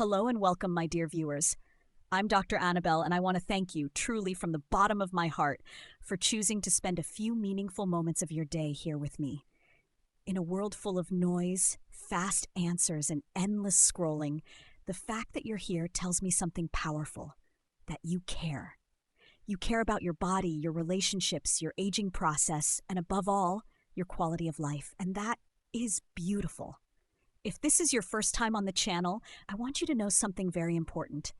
Hello and welcome, my dear viewers. I'm Dr. Anabel, and I want to thank you, truly from the bottom of my heart, for choosing to spend a few meaningful moments of your day here with me. In a world full of noise, fast answers, and endless scrolling, the fact that you're here tells me something powerful, that you care. You care about your body, your relationships, your aging process, and above all, your quality of life, and that is beautiful. If this is your first time on the channel, I want you to know something very important.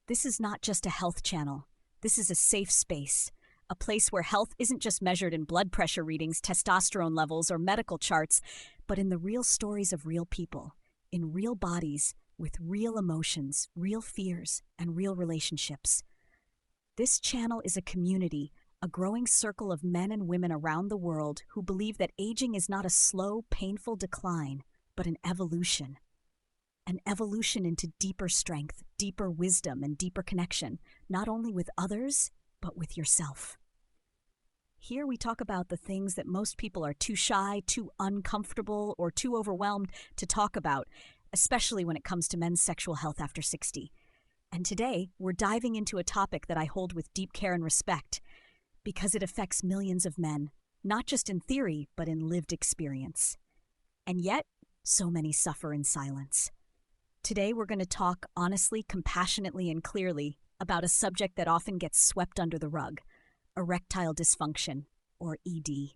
This is not just a health channel. This is a safe space, a place where health isn't just measured in blood pressure readings, testosterone levels, or medical charts, but in the real stories of real people, in real bodies, with real emotions, real fears, and real relationships. This channel is a community, a growing circle of men and women around the world who believe that aging is not a slow, painful decline, but an evolution into deeper strength, deeper wisdom, and deeper connection, not only with others, but with yourself. Here we talk about the things that most people are too shy, too uncomfortable, or too overwhelmed to talk about, especially when it comes to men's sexual health after 60. And today, we're diving into a topic that I hold with deep care and respect, because it affects millions of men, not just in theory, but in lived experience. And yet, so many suffer in silence. Today, we're going to talk honestly, compassionately, and clearly about a subject that often gets swept under the rug, erectile dysfunction, or ED.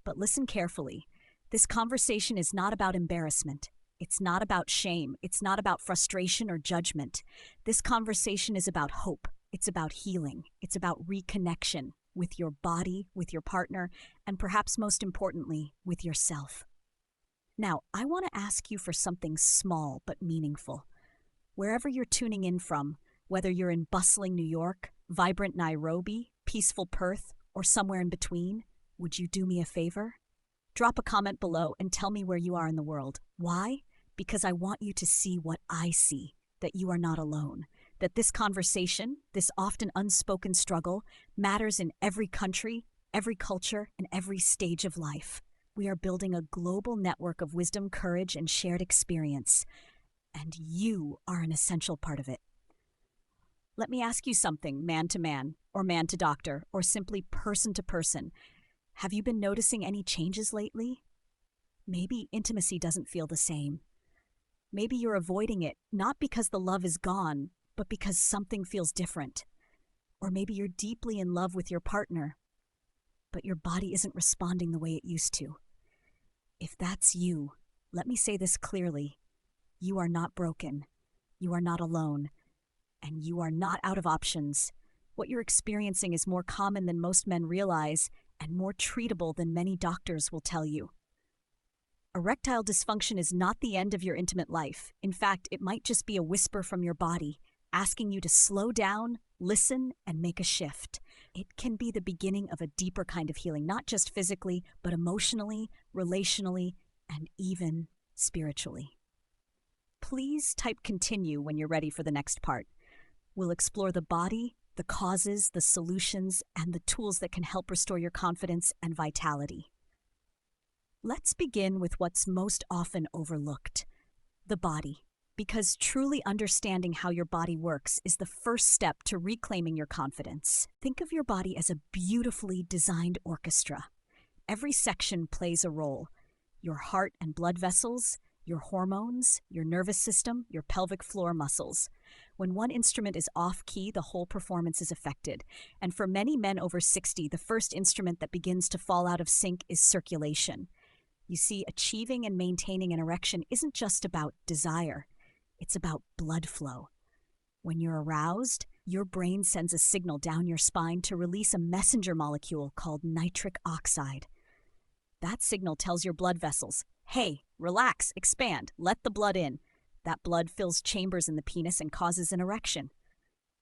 But listen carefully. This conversation is not about embarrassment. It's not about shame. It's not about frustration or judgment. This conversation is about hope. It's about healing. It's about reconnection with your body, with your partner, and perhaps most importantly, with yourself. Now, I want to ask you for something small but meaningful. Wherever you're tuning in from, whether you're in bustling New York, vibrant Nairobi, peaceful Perth, or somewhere in between, would you do me a favor? Drop a comment below and tell me where you are in the world. Why? Because I want you to see what I see, that you are not alone, that this conversation, this often unspoken struggle, matters in every country, every culture, and every stage of life. We are building a global network of wisdom, courage, and shared experience, and you are an essential part of it. Let me ask you something, man to man, or man to doctor, or simply person to person. Have you been noticing any changes lately? Maybe intimacy doesn't feel the same. Maybe you're avoiding it, not because the love is gone, but because something feels different. Or maybe you're deeply in love with your partner, but your body isn't responding the way it used to. If that's you, let me say this clearly. You are not broken. You are not alone. And you are not out of options. What you're experiencing is more common than most men realize and more treatable than many doctors will tell you. Erectile dysfunction is not the end of your intimate life. In fact, it might just be a whisper from your body, asking you to slow down, listen, and make a shift. It can be the beginning of a deeper kind of healing, not just physically, but emotionally, relationally, and even spiritually. Please type continue when you're ready for the next part. We'll explore the body, the causes, the solutions, and the tools that can help restore your confidence and vitality. Let's begin with what's most often overlooked, the body. Because truly understanding how your body works is the first step to reclaiming your confidence. Think of your body as a beautifully designed orchestra. Every section plays a role. Your heart and blood vessels, your hormones, your nervous system, your pelvic floor muscles. When one instrument is off-key, the whole performance is affected. And for many men over 60, the first instrument that begins to fall out of sync is circulation. You see, achieving and maintaining an erection isn't just about desire. It's about blood flow. When you're aroused, your brain sends a signal down your spine to release a messenger molecule called nitric oxide. That signal tells your blood vessels, hey, relax, expand, let the blood in. That blood fills chambers in the penis and causes an erection.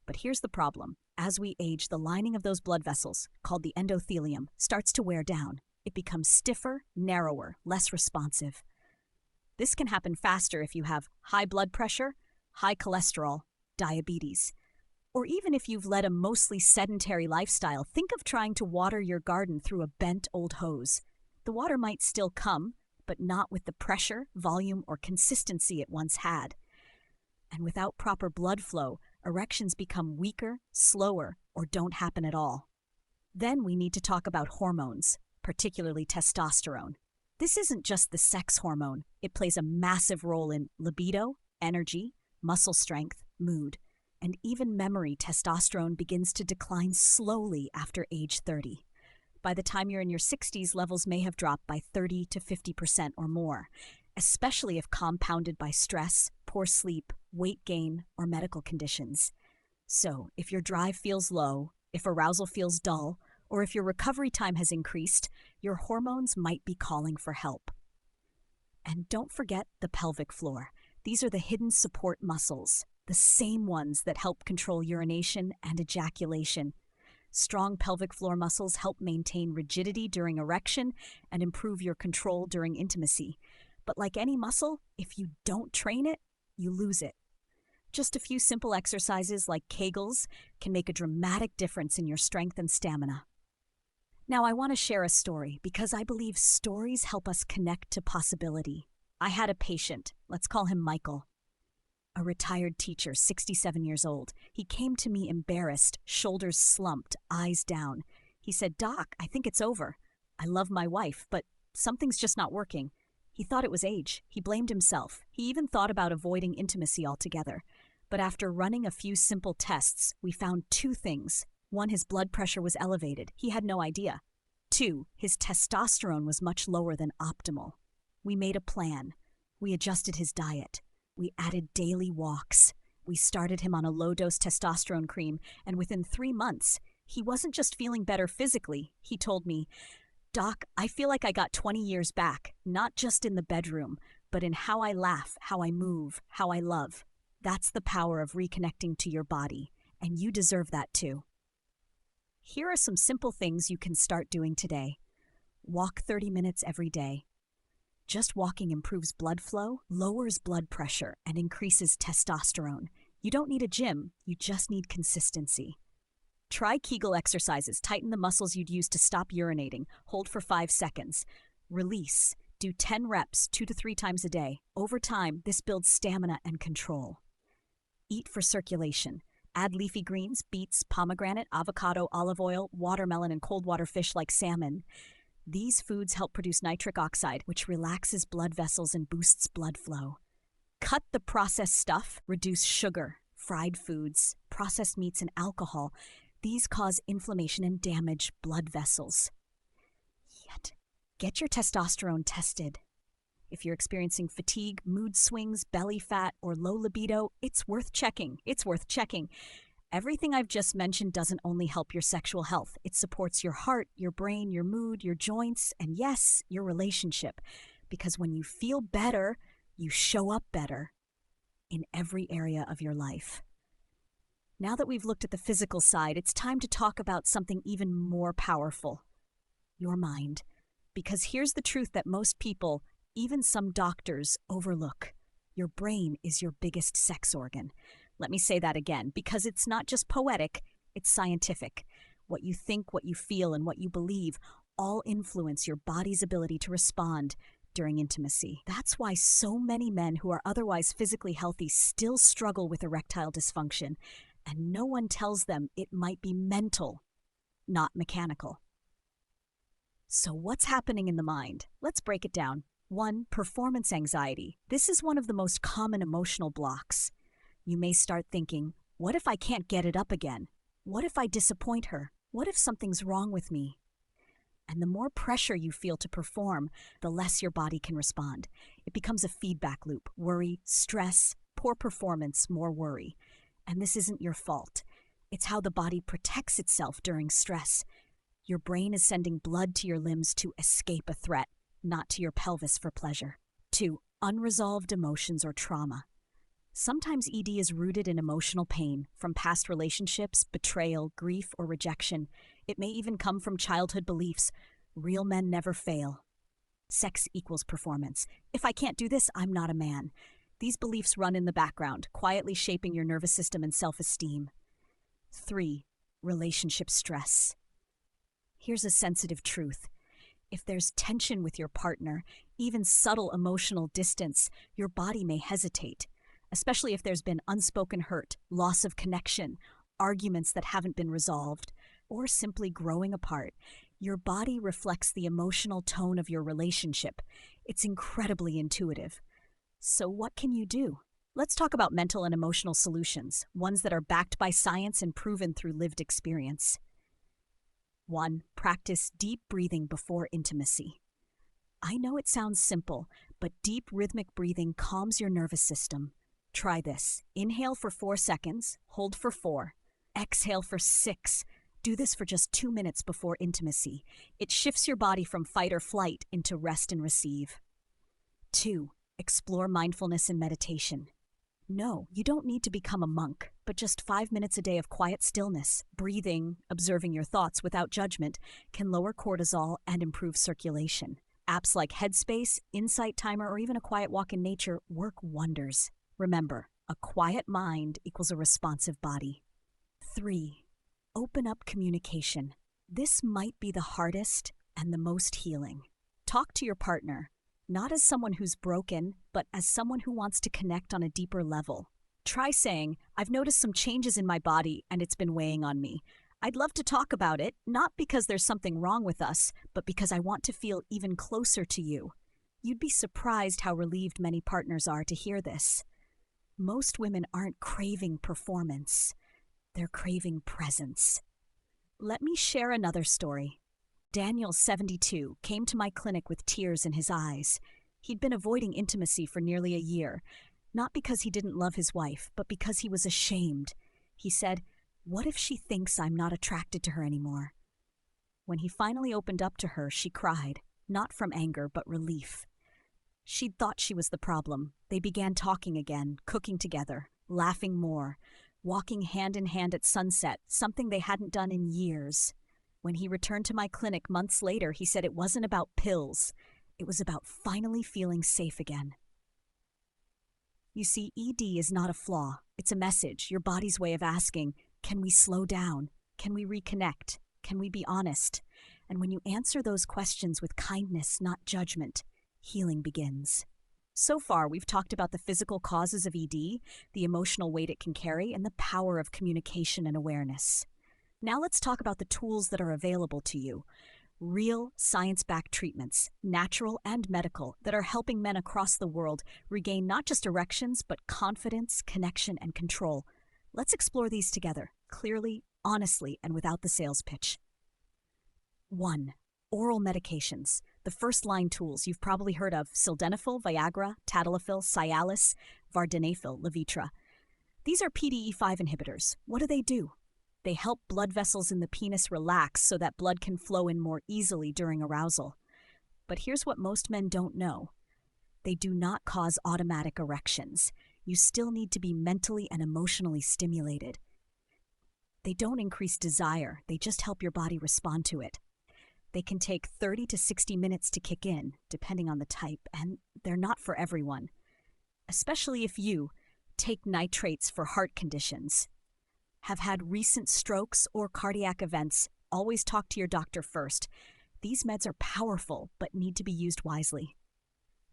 But here's the problem. As we age, the lining of those blood vessels, called the endothelium, starts to wear down. It becomes stiffer, narrower, less responsive. This can happen faster if you have high blood pressure, high cholesterol, diabetes, or even if you've led a mostly sedentary lifestyle. Think of trying to water your garden through a bent old hose. The water might still come, but not with the pressure, volume, or consistency it once had. And without proper blood flow, erections become weaker, slower, or don't happen at all. Then we need to talk about hormones, particularly testosterone. This isn't just the sex hormone. It plays a massive role in libido, energy, muscle strength, mood, and even memory. Testosterone begins to decline slowly after age 30. By the time you're in your 60s, levels may have dropped by 30 to 50% or more, especially if compounded by stress, poor sleep, weight gain, or medical conditions. So, if your drive feels low, if arousal feels dull, or if your recovery time has increased, your hormones might be calling for help. And don't forget the pelvic floor. These are the hidden support muscles, the same ones that help control urination and ejaculation. Strong pelvic floor muscles help maintain rigidity during erection and improve your control during intimacy. But like any muscle, if you don't train it, you lose it. Just a few simple exercises like Kegels can make a dramatic difference in your strength and stamina. Now, I want to share a story because I believe stories help us connect to possibility. I had a patient, let's call him Michael, a retired teacher, 67 years old. He came to me embarrassed, shoulders slumped, eyes down. He said, "Doc, I think it's over. I love my wife, but something's just not working." He thought it was age. He blamed himself. He even thought about avoiding intimacy altogether. But after running a few simple tests, we found two things. One, his blood pressure was elevated. He had no idea. Two, his testosterone was much lower than optimal. We made a plan. We adjusted his diet. We added daily walks. We started him on a low-dose testosterone cream, and within 3 months, he wasn't just feeling better physically. He told me, "Doc, I feel like I got 20 years back, not just in the bedroom, but in how I laugh, how I move, how I love." That's the power of reconnecting to your body, and you deserve that too. Here are some simple things you can start doing today. Walk 30 minutes every day. Just walking improves blood flow, lowers blood pressure, and increases testosterone. You don't need a gym, you just need consistency. Try Keele exercises. Tighten the muscles you'd use to stop urinating. Hold for 5 seconds. Release. Do 10 reps 2 to 3 times a day. Over time, this builds stamina and control. Eat for circulation. Add leafy greens, beets, pomegranate, avocado, olive oil, watermelon, and cold water fish like salmon. These foods help produce nitric oxide, which relaxes blood vessels and boosts blood flow. Cut the processed stuff. Reduce sugar, fried foods, processed meats, and alcohol. These cause inflammation and damage blood vessels. Yet, get your testosterone tested. If you're experiencing fatigue, mood swings, belly fat, or low libido, it's worth checking. Everything I've just mentioned doesn't only help your sexual health. It supports your heart, your brain, your mood, your joints, and yes, your relationship. Because when you feel better, you show up better in every area of your life. Now that we've looked at the physical side, it's time to talk about something even more powerful: your mind. Because here's the truth that most people, even some doctors, overlook. Your brain is your biggest sex organ. Let me say that again, because it's not just poetic, it's scientific. What you think, what you feel, and what you believe all influence your body's ability to respond during intimacy. That's why so many men who are otherwise physically healthy still struggle with erectile dysfunction, and no one tells them it might be mental, not mechanical. So what's happening in the mind? Let's break it down. 1. Performance anxiety. This is one of the most common emotional blocks. You may start thinking, what if I can't get it up again? What if I disappoint her? What if something's wrong with me? And the more pressure you feel to perform, the less your body can respond. It becomes a feedback loop. Worry, stress, poor performance, more worry. And this isn't your fault. It's how the body protects itself during stress. Your brain is sending blood to your limbs to escape a threat, not to your pelvis for pleasure. 2. Unresolved emotions or trauma. Sometimes ED is rooted in emotional pain from past relationships, betrayal, grief, or rejection. It may even come from childhood beliefs. Real men never fail. Sex equals performance. If I can't do this, I'm not a man. These beliefs run in the background, quietly shaping your nervous system and self-esteem. 3. Relationship stress. Here's a sensitive truth. If there's tension with your partner, even subtle emotional distance, your body may hesitate. especially if there's been unspoken hurt, loss of connection, arguments that haven't been resolved, or simply growing apart. Your body reflects the emotional tone of your relationship. It's incredibly intuitive. So what can you do? Let's talk about mental and emotional solutions, ones that are backed by science and proven through lived experience. 1. Practice deep breathing before intimacy. I know it sounds simple, but deep rhythmic breathing calms your nervous system. Try this. Inhale for 4 seconds, hold for 4. Exhale for 6. Do this for just 2 minutes before intimacy. It shifts your body from fight or flight into rest and receive. 2. Explore mindfulness and meditation. No, you don't need to become a monk, but just 5 minutes a day of quiet stillness, breathing, observing your thoughts without judgment can lower cortisol and improve circulation. Apps like Headspace, Insight Timer, or even a quiet walk in nature work wonders. Remember, a quiet mind equals a responsive body. 3. Open up communication. This might be the hardest and the most healing. Talk to your partner, not as someone who's broken, but as someone who wants to connect on a deeper level. Try saying, "I've noticed some changes in my body and it's been weighing on me. I'd love to talk about it, not because there's something wrong with us, but because I want to feel even closer to you." You'd be surprised how relieved many partners are to hear this. Most women aren't craving performance. They're craving presence. Let me share another story. Daniel, 72, came to my clinic with tears in his eyes. He'd been avoiding intimacy for nearly a year, not because he didn't love his wife, but because he was ashamed. He said, "What if she thinks I'm not attracted to her anymore?" When he finally opened up to her, she cried, not from anger, but relief. She'd thought she was the problem. They began talking again, cooking together, laughing more, walking hand in hand at sunset, something they hadn't done in years. When he returned to my clinic months later, he said it wasn't about pills. It was about finally feeling safe again. You see, ED is not a flaw. It's a message, your body's way of asking, can we slow down? Can we reconnect? Can we be honest? And when you answer those questions with kindness, not judgment, healing begins. So far, we've talked about the physical causes of ED, the emotional weight it can carry, and the power of communication and awareness. Now let's talk about the tools that are available to you. Real, science-backed treatments, natural and medical, that are helping men across the world regain not just erections, but confidence, connection, and control. Let's explore these together, clearly, honestly, and without the sales pitch. 1. Oral medications. The first-line tools you've probably heard of: sildenafil, Viagra, tadalafil, Cialis, vardenafil, Levitra. These are PDE5 inhibitors. What do? They help blood vessels in the penis relax so that blood can flow in more easily during arousal. But here's what most men don't know. They do not cause automatic erections. You still need to be mentally and emotionally stimulated. They don't increase desire. They just help your body respond to it. They can take 30 to 60 minutes to kick in, depending on the type, and they're not for everyone. Especially if you take nitrates for heart conditions, have had recent strokes or cardiac events. Always talk to your doctor first. These meds are powerful, but need to be used wisely.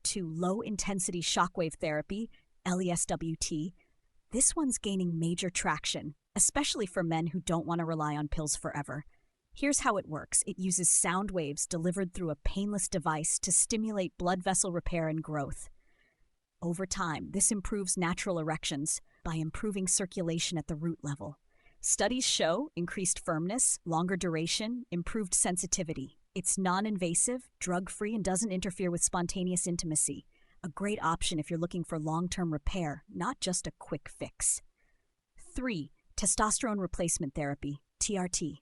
2. Low-intensity shockwave therapy, LESWT. This one's gaining major traction, especially for men who don't want to rely on pills forever. Here's how it works. It uses sound waves delivered through a painless device to stimulate blood vessel repair and growth. Over time, this improves natural erections by improving circulation at the root level. Studies show increased firmness, longer duration, improved sensitivity. It's non-invasive, drug-free, and doesn't interfere with spontaneous intimacy. A great option if you're looking for long-term repair, not just a quick fix. 3. Testosterone replacement therapy, TRT.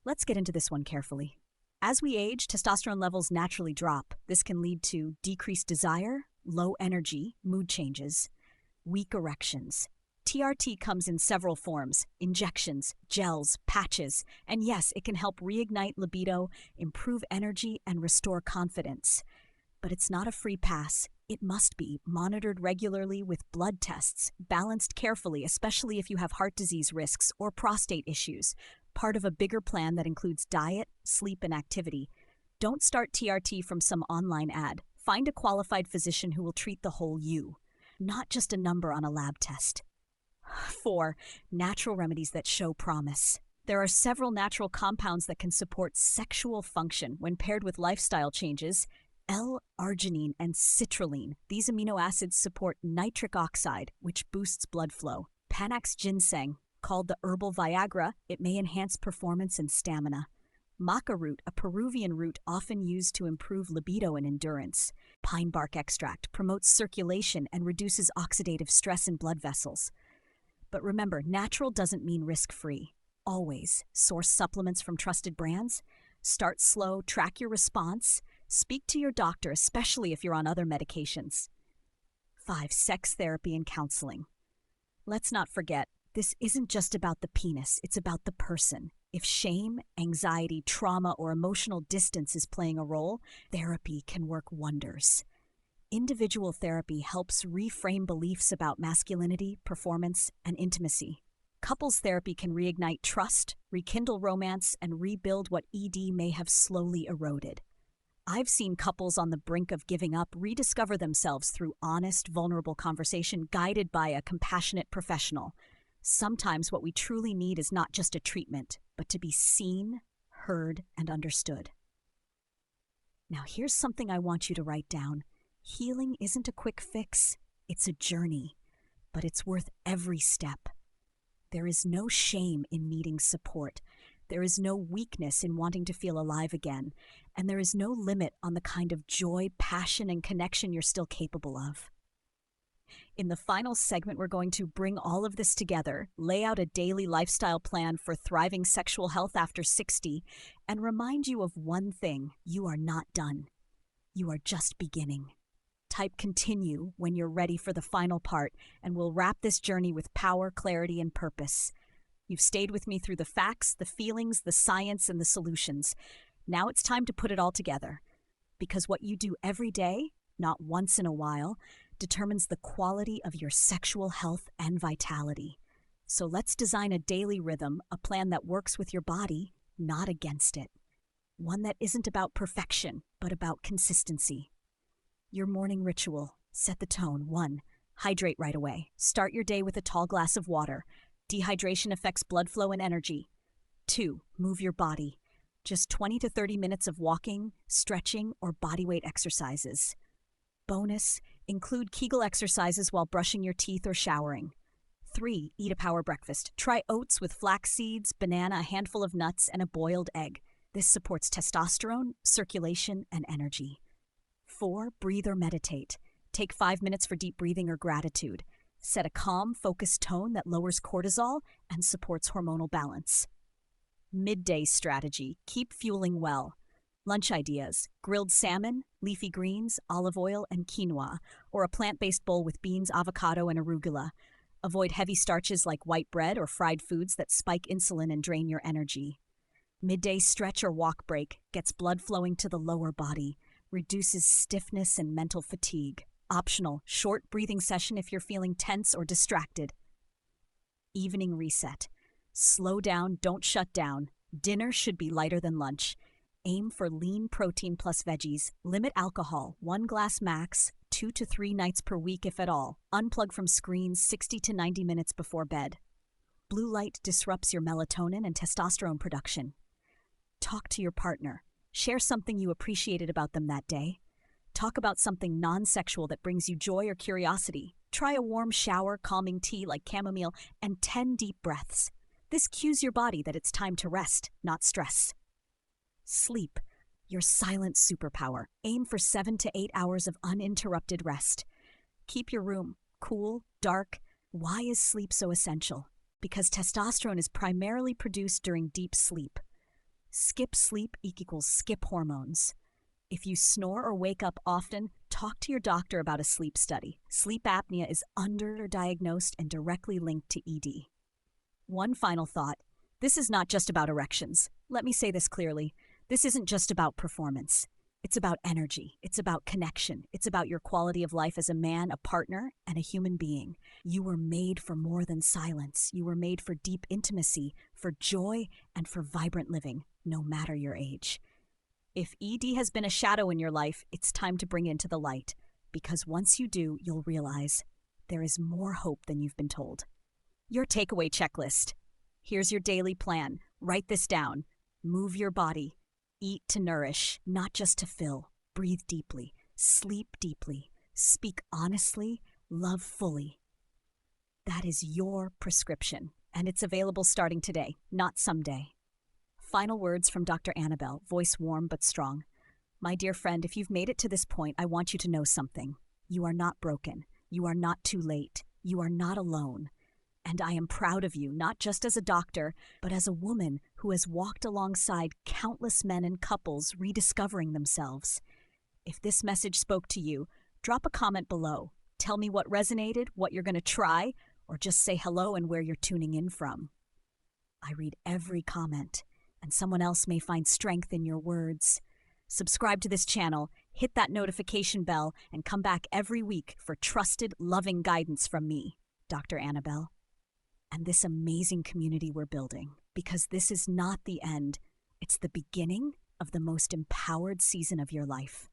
Let's get into this one carefully. As we age, testosterone levels naturally drop. This can lead to decreased desire, low energy, mood changes, weak erections. TRT comes in several forms: injections, gels, patches, and yes, it can help reignite libido, improve energy, and restore confidence. But it's not a free pass. It must be monitored regularly with blood tests, balanced carefully, especially if you have heart disease risks or prostate issues, part of a bigger plan that includes diet, sleep, and activity. Don't start TRT from some online ad. Find a qualified physician who will treat the whole you. not just a number on a lab test. 4. Natural remedies that show promise. There are several natural compounds that can support sexual function when paired with lifestyle changes. L-arginine and citrulline. These amino acids support nitric oxide, which boosts blood flow. Panax ginseng, called the herbal Viagra, it may enhance performance and stamina. Maca root, a Peruvian root often used to improve libido and endurance. Pine bark extract promotes circulation and reduces oxidative stress in blood vessels. But remember, natural doesn't mean risk-free. Always source supplements from trusted brands. Start slow, track your response. Speak to your doctor, especially if you're on other medications. 5. Sex therapy and counseling. Let's not forget, this isn't just about the penis, it's about the person. If shame, anxiety, trauma, or emotional distance is playing a role, therapy can work wonders. Individual therapy helps reframe beliefs about masculinity, performance, and intimacy. Couples therapy can reignite trust, rekindle romance, and rebuild what ED may have slowly eroded. I've seen couples on the brink of giving up rediscover themselves through honest, vulnerable conversation guided by a compassionate professional. Sometimes what we truly need is not just a treatment, but to be seen, heard, and understood. Now here's something I want you to write down. Healing isn't a quick fix, it's a journey, but it's worth every step. There is no shame in needing support. There is no weakness in wanting to feel alive again, and there is no limit on the kind of joy, passion, and connection you're still capable of. In the final segment, we're going to bring all of this together, lay out a daily lifestyle plan for thriving sexual health after 60, and remind you of one thing: you are not done. You are just beginning. Type continue when you're ready for the final part, and we'll wrap this journey with power, clarity, and purpose. You've stayed with me through the facts, the feelings, the science, and the solutions. Now it's time to put it all together. Because what you do every day, not once in a while, determines the quality of your sexual health and vitality. So let's design a daily rhythm, a plan that works with your body, not against it. One that isn't about perfection, but about consistency. Your morning ritual. Set the tone. 1. Hydrate right away. Start your day with a tall glass of water. Dehydration affects blood flow and energy. 2. Move your body. Just 20 to 30 minutes of walking, stretching, or bodyweight exercises. Bonus, include Keele exercises while brushing your teeth or showering. 3. Eat a power breakfast. Try oats with flax seeds, banana, a handful of nuts, and a boiled egg. This supports testosterone, circulation, and energy. 4. Breathe or meditate. Take 5 minutes for deep breathing or gratitude. Set a calm, focused tone that lowers cortisol and supports hormonal balance. Midday strategy. Keep fueling well. Lunch ideas: grilled salmon, leafy greens, olive oil, and quinoa, or a plant-based bowl with beans, avocado, and arugula. Avoid heavy starches like white bread or fried foods that spike insulin and drain your energy. Midday stretch or walk break gets blood flowing to the lower body, reduces stiffness and mental fatigue. Optional, short breathing session if you're feeling tense or distracted. Evening reset. Slow down, don't shut down. Dinner should be lighter than lunch. Aim for lean protein plus veggies. Limit alcohol, 1 glass max, 2 to 3 nights per week if at all. Unplug from screens 60 to 90 minutes before bed. Blue light disrupts your melatonin and testosterone production. Talk to your partner. Share something you appreciated about them that day. Talk about something non-sexual that brings you joy or curiosity. Try a warm shower, calming tea like chamomile, and 10 deep breaths. This cues your body that it's time to rest, not stress. Sleep, your silent superpower. Aim for 7 to 8 hours of uninterrupted rest. Keep your room cool, dark. Why is sleep so essential? Because testosterone is primarily produced during deep sleep. Skip sleep equals skip hormones. If you snore or wake up often, talk to your doctor about a sleep study. Sleep apnea is underdiagnosed and directly linked to ED. One final thought. This is not just about erections. Let me say this clearly. This isn't just about performance. It's about energy. It's about connection. It's about your quality of life as a man, a partner, and a human being. You were made for more than silence. You were made for deep intimacy, for joy, and for vibrant living, no matter your age. If ED has been a shadow in your life, it's time to bring it into the light. Because once you do, you'll realize there is more hope than you've been told. Your takeaway checklist. Here's your daily plan. Write this down. Move your body. Eat to nourish, not just to fill. Breathe deeply. Sleep deeply. Speak honestly. Love fully. That is your prescription, and it's available starting today, not someday. Final words from Dr. Anabel, voice warm but strong. My dear friend, if you've made it to this point, I want you to know something. You are not broken. You are not too late. You are not alone. And I am proud of you, not just as a doctor, but as a woman who has walked alongside countless men and couples rediscovering themselves. If this message spoke to you, drop a comment below. Tell me what resonated, what you're going to try, or just say hello and where you're tuning in from. I read every comment, and someone else may find strength in your words. Subscribe to this channel, hit that notification bell, and come back every week for trusted, loving guidance from me, Dr. Anabel, and this amazing community we're building, because this is not the end. It's the beginning of the most empowered season of your life.